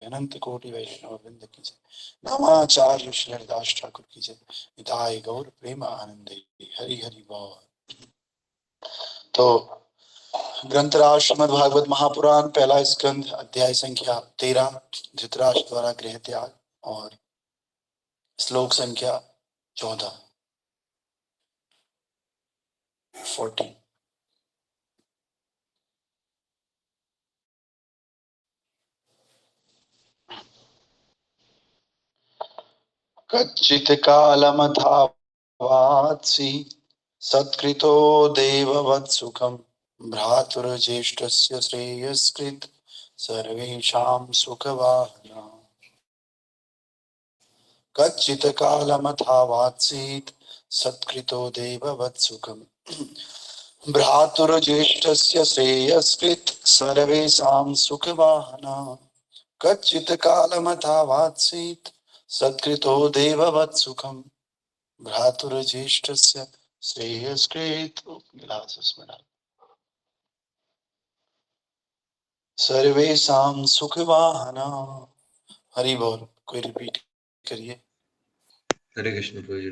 अनंत कोटि वैष्णव वृंद की जय। नमाचार्य श्री हरिदास ठाकुर की जय। निताय गौर प्रेम आनंद हरि हरि बोल। तो ग्रंथराज श्रीमद् भागवत महापुराण पहला स्कंध अध्याय संख्या 13 धृतराष्ट्र द्वारा गृह त्याग और श्लोक संख्या 14 14। कच्चित् कालमथावात्सि सत्कृतो देववत्सुखं भ्रातुर्ज्येष्ठस्य श्रेयस्कृत् सर्वेषां सुखवाहनः। कच्चित् कालमथावात्सीत् सत्कृतो देववत्सुखं भ्रातुर्ज्येष्ठस्य श्रेयस्कृत् सर्वेषां सुखवाहनः। कच्चित् कालमथावात्सीत् सत्कृतो देववत्सुखं भ्रातुर्ज्येष्ठस्य श्रेयस्कृत् विलासस्मरणं सर्वेषां सुखवाहनः। हरि बोल। कोई रिपीट करिए। हरे कृष्ण प्रभु जी।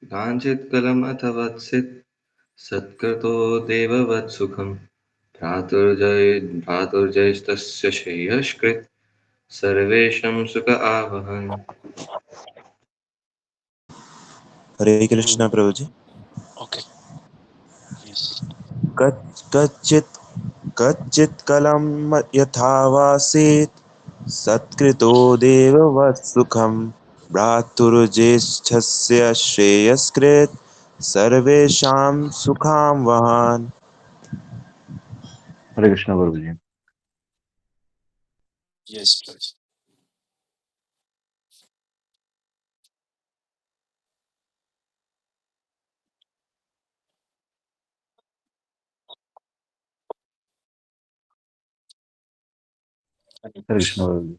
कांचित् कलमथवत्सित् सत्कृतो देववत्सुखं भ्रातुर्जयस्तस्य श्रेयस्कृत् सर्वेषां सुख आवहन्। हरे कृष्ण प्रभु जी। ओके। कच्चित् कलं यथावासीत् सत्कृतो देववत्सुखं भ्रातुर्ज्येष्ठस्य श्रेयस्कृत् सर्वेषां सुखां वहान्। हरे कृष्ण प्रभु जी। Yes please. हरे कृष्ण प्रभु जी।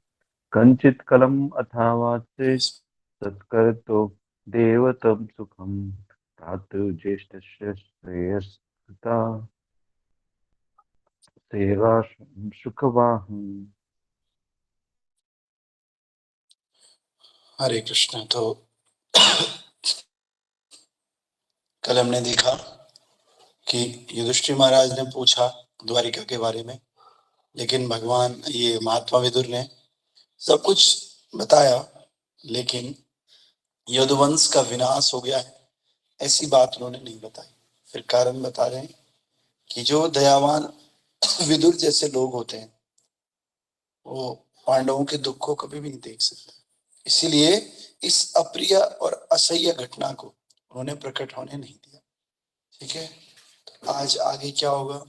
कंचित कलम अथावाचे सत्कर्तो देवतम सुखम भ्रातृज्येष्ठस्य श्रेयस्कृता सेवा सुखवाहन। हरे कृष्ण। तो कल हमने देखा कि युधिष्ठिर महाराज ने पूछा द्वारिका के बारे में, लेकिन भगवान ये महात्मा विदुर ने सब कुछ बताया, लेकिन यदुवंश का विनाश हो गया है ऐसी बात उन्होंने नहीं बताई। फिर कारण बता रहे हैं कि जो दयावान विदुर जैसे लोग होते हैं वो पांडवों के दुख को कभी भी नहीं देख सकते, इसीलिए इस अप्रिय और असह्य घटना को उन्होंने प्रकट होने नहीं दिया। ठीक है, तो आज आगे क्या होगा।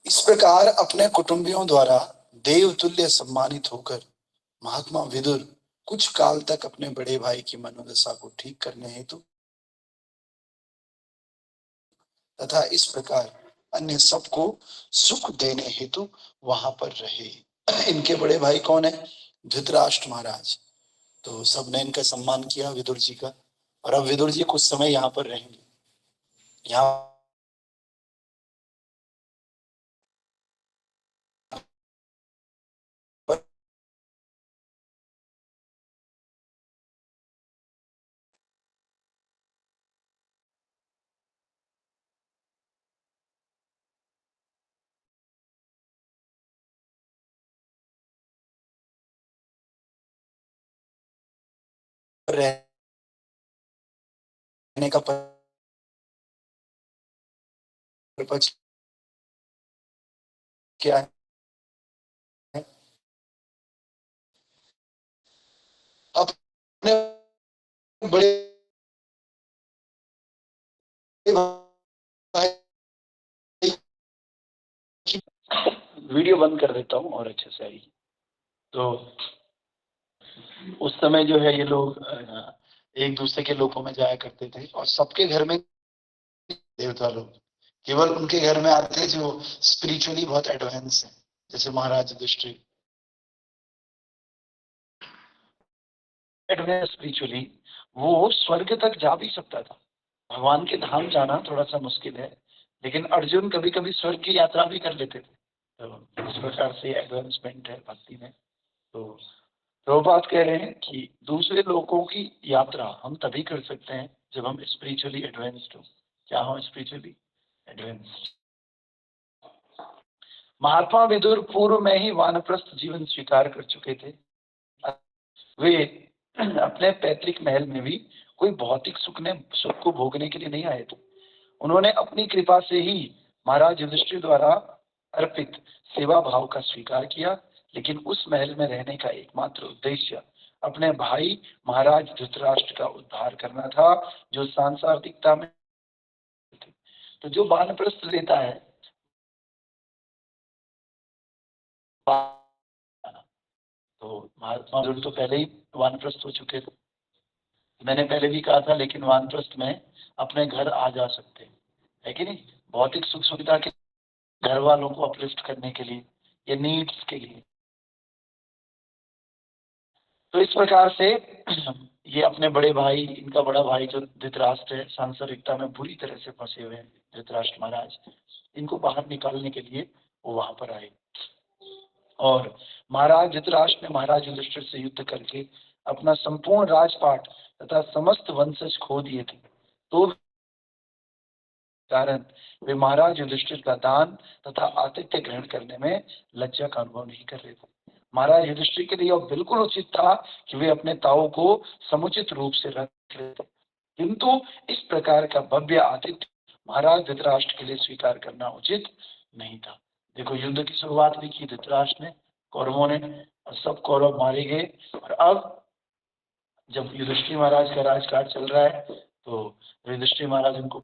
इस प्रकार अपने कुटुंबियों द्वारा देवतुल्य सम्मानित होकर महात्मा विदुर कुछ काल तक अपने बड़े भाई की मनोदशा को ठीक करने हेतु तथा इस प्रकार अन्य सबको सुख देने हेतु वहां पर रहे। इनके बड़े भाई कौन है? धृतराष्ट्र महाराज। तो सबने इनका सम्मान किया विदुर जी का, और अब विदुर जी कुछ समय यहाँ पर रहेंगे। यहाँ रहने का पर्पज क्या है? अपने बड़े भाई की वीडियो बंद कर देता हूँ और अच्छे से आई। तो उस समय जो है ये लोग एक दूसरे के लोकों में जाया करते थे, और सबके घर में देवता लोग केवल उनके घर में आते थे जो स्पिरिचुअली बहुत एडवांस है, जैसे महाराज युधिष्ठिर एडवांस स्पिरिचुअली, वो स्वर्ग तक जा भी सकता था। भगवान के धाम जाना थोड़ा सा मुश्किल है, लेकिन अर्जुन कभी कभी स्वर्ग की यात्रा भी कर लेते थे। तो इस प्रकार से एडवांसमेंट है भक्ति में। तो प्रभुपाद कह रहे हैं कि दूसरे लोगों की यात्रा हम तभी कर सकते हैं जब हम स्पिरिचुअली एडवांस्ड हो। क्या हो स्पिरिचुअली एडवांस्ड? महात्मा विदुर पूर्व में ही वानप्रस्थ जीवन स्वीकार कर चुके थे। वे अपने पैतृक महल में भी कोई भौतिक सुख को भोगने के लिए नहीं आए थे। उन्होंने अपनी कृपा से ही महाराज युधिष्ठिर द्वारा अर्पित सेवा भाव का स्वीकार किया, लेकिन उस महल में रहने का एकमात्र उद्देश्य अपने भाई महाराज धृतराष्ट्र का उद्धार करना था, जो सांसारिकता में थे। तो जो वानप्रस्थ लेता है, तो महात्मा विदुर तो पहले ही वानप्रस्थ हो चुके थे, मैंने पहले भी कहा था। लेकिन वानप्रस्थ में अपने घर आ जा सकते हैं, है कि नहीं? भौतिक सुख सुविधा के घर वालों को अपलिफ्ट करने के लिए या नीड्स के लिए। तो इस प्रकार से ये अपने बड़े भाई, इनका बड़ा भाई जो धृतराष्ट्र है, सांसारिकता में बुरी तरह से फंसे हुए हैं धृतराष्ट्र महाराज, इनको बाहर निकालने के लिए वो वहां पर आए। और महाराज धृतराष्ट्र ने महाराज युधिष्ठिर से युद्ध करके अपना संपूर्ण राजपाट तथा समस्त वंशज खो दिए थे। तो कारण वे महाराज युधिष्ठिर का दान तथा आतिथ्य ग्रहण करने में लज्जा का अनुभव नहीं कर रहे थे। महाराज युधिष्ठिर के लिए यह बिल्कुल उचित था कि वे अपने ताऊ को समुचित रूप से रख रहे थे, किंतु इस प्रकार का भव्य आतिथ्य महाराज धृतराष्ट्र के लिए स्वीकार करना उचित नहीं था। देखो, युद्ध की शुरुआत भी की धृतराष्ट्र ने, कौरवों ने, और सब कौरव मारे गए। और अब जब युधिष्ठिर महाराज का राजकाज चल रहा है तो युधिष्ठिर महाराज उनको,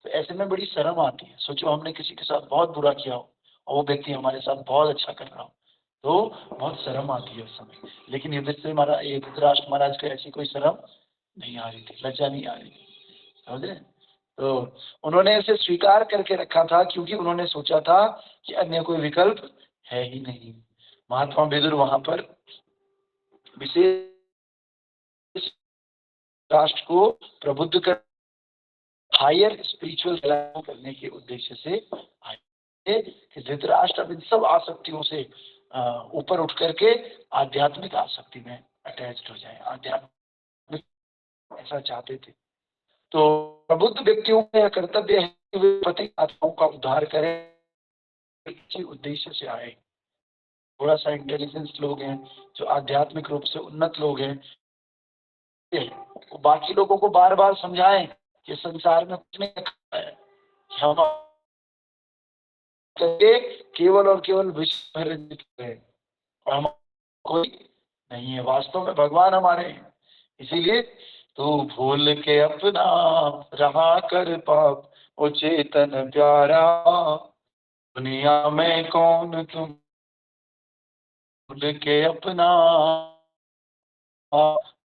तो ऐसे में बड़ी शर्म आती है। सोचो हमने किसी के साथ बहुत बुरा किया हो और वो व्यक्ति हमारे साथ बहुत अच्छा कर रहा हो, तो बहुत शर्म आती है उस समय। लेकिन युधिष्ठिर महाराज, धृतराष्ट्र महाराज को ऐसी कोई शर्म नहीं आ रही थी, लज्जा नहीं आ रही थी, समझे? तो उन्होंने इसे स्वीकार करके रखा था, क्योंकि उन्होंने सोचा था कि अन्य कोई विकल्प है ही नहीं। महात्मा विदुर वहां पर विशेष राष्ट्र को प्रबुद्ध कर हायर स्पिरिचुअल करने के उद्देश्य से आए कि धृतराष्ट्र अब इन सब आसक्तियों से ऊपर उठ करके आध्यात्मिक आसक्ति में अटैच्ड हो जाए, आध्यात्मिक ऐसा चाहते थे। तो प्रबुद्ध व्यक्तियों का यह कर्तव्य है कि वे पति आत्माओं का उद्धार करें, इसी उद्देश्य से आए। थोड़ा सा इंटेलिजेंस लोग हैं, जो आध्यात्मिक रूप से उन्नत लोग हैं, वो बाकी लोगों को बार बार समझाएं कि संसार में कुछ नहीं रखा है, हम केवल और केवल विश्व रंजित है और हम कोई नहीं है, वास्तव में भगवान हमारे हैं। इसीलिए तू भूल के अपना रहा कर पाप, ओ चेतन प्यारा, दुनिया में कौन तुम, भूल के अपना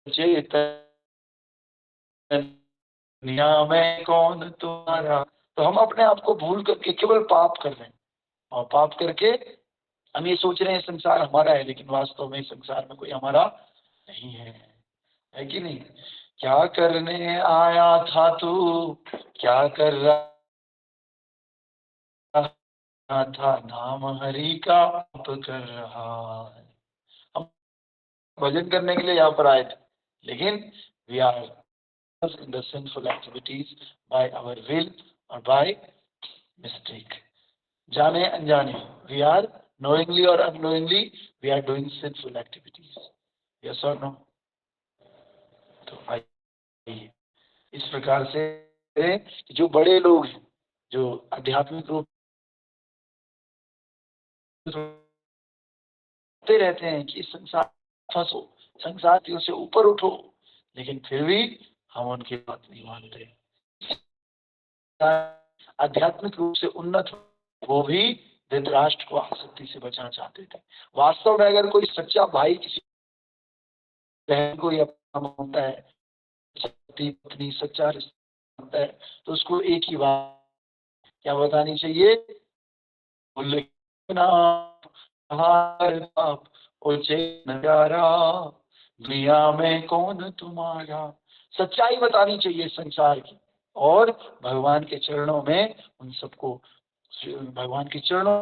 चेतन, दुनिया में कौन तुम्हारा। तो हम अपने आप को भूल करके केवल पाप कर रहे हैं, और पाप करके हम ये सोच रहे हैं संसार हमारा है, लेकिन वास्तव में संसार में कोई हमारा नहीं है कि नहीं? क्या करने आया था तू, क्या कर रहा था, नाम हरि का पाप कर रहा है। हम भजन करने के लिए यहाँ पर आए थे, लेकिन we are in the sinful activities by our will or by mistake. जाने अनजाने, we are knowingly or unknowingly we are doing sinful activities. Yes or no? तो आइए इस प्रकार से जो बड़े लोग हैं, जो आध्यात्मिक रूप से रहते हैं कि संसार फंसो, संसार से ऊपर उठो, लेकिन फिर भी हम उनकी बात नहीं मानते। आध्यात्मिक रूप से उन्नत वो भी धृतराष्ट्र को आसक्ति से बचाना चाहते थे। वास्तव में अगर कोई सच्चा भाई किसी बहन को अपना मानता है, पत्नी सच्चा रिश्ता मानता है, तो उसको एक ही बात क्या बतानी चाहिए, दुनिया में कौन तुम्हारा। सच्चाई बतानी चाहिए संसार की, और भगवान के चरणों में उन सबको भगवान के चरणों,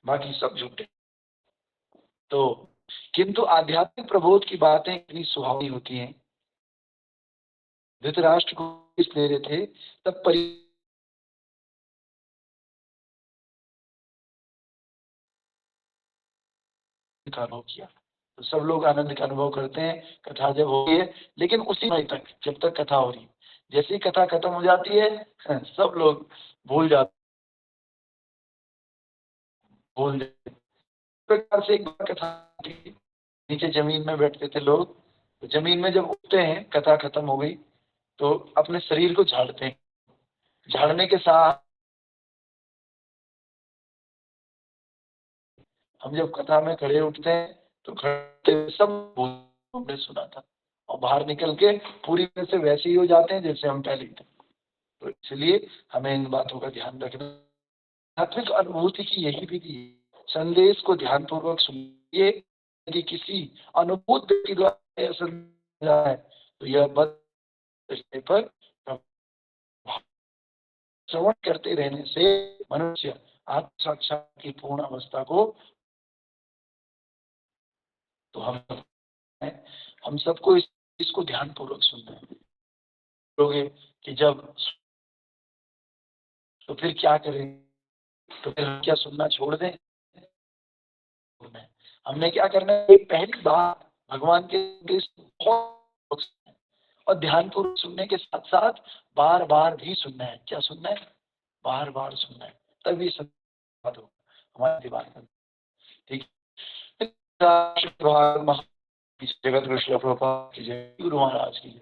बाकी सब झूठे। तो किंतु आध्यात्मिक प्रबोध की बातें इतनी सुहावनी होती हैं। धृतराष्ट्र को ले रहे थे तब का अनुभव किया, तो सब लोग आनंद का अनुभव करते हैं। कथा जब हो रही है, लेकिन उसी समय तक जब तक कथा हो रही है, जैसे ही कथा खत्म हो जाती है सब लोग भूल जाते, भूल जाते। प्रकार से एक बार कथा थी, नीचे जमीन में बैठते थे लोग, तो जमीन में जब उठते हैं, कथा खत्म हो गई तो अपने शरीर को झाड़ते हैं। झाड़ने के साथ हम जब कथा में खड़े उठते हैं तो खड़े हुए सब हमने सुना था, और बाहर निकल के पूरी तरह से वैसे ही हो जाते हैं जैसे हम पहले थे। तो इसलिए हमें इन बातों का ध्यान रखना। आध्यात्मिक अनुभूति की यही विधि है। संदेश को ध्यानपूर्वक सुनिए। यदि किसी अनुभूत व्यक्ति द्वारा यह समझा है तो यह पर श्रवण करते रहने से मनुष्य आत्म साक्षात की पूर्ण अवस्था को, तो हम सबको इसको ध्यानपूर्वक सुनना है। लोगे कि जब तो फिर क्या करें, तो फिर हम क्या सुनना छोड़ दें? हमने क्या करना है, पहली बार भगवान के और ध्यानपूर्वक सुनने के साथ साथ बार बार भी सुनना है। क्या सुनना है? बार बार सुनना है, तभी संवाद हो हमारे दिमाग में। ठीक है। जगत गुरु श्री प्रभुपाद की जय, गुरु महाराज की जय।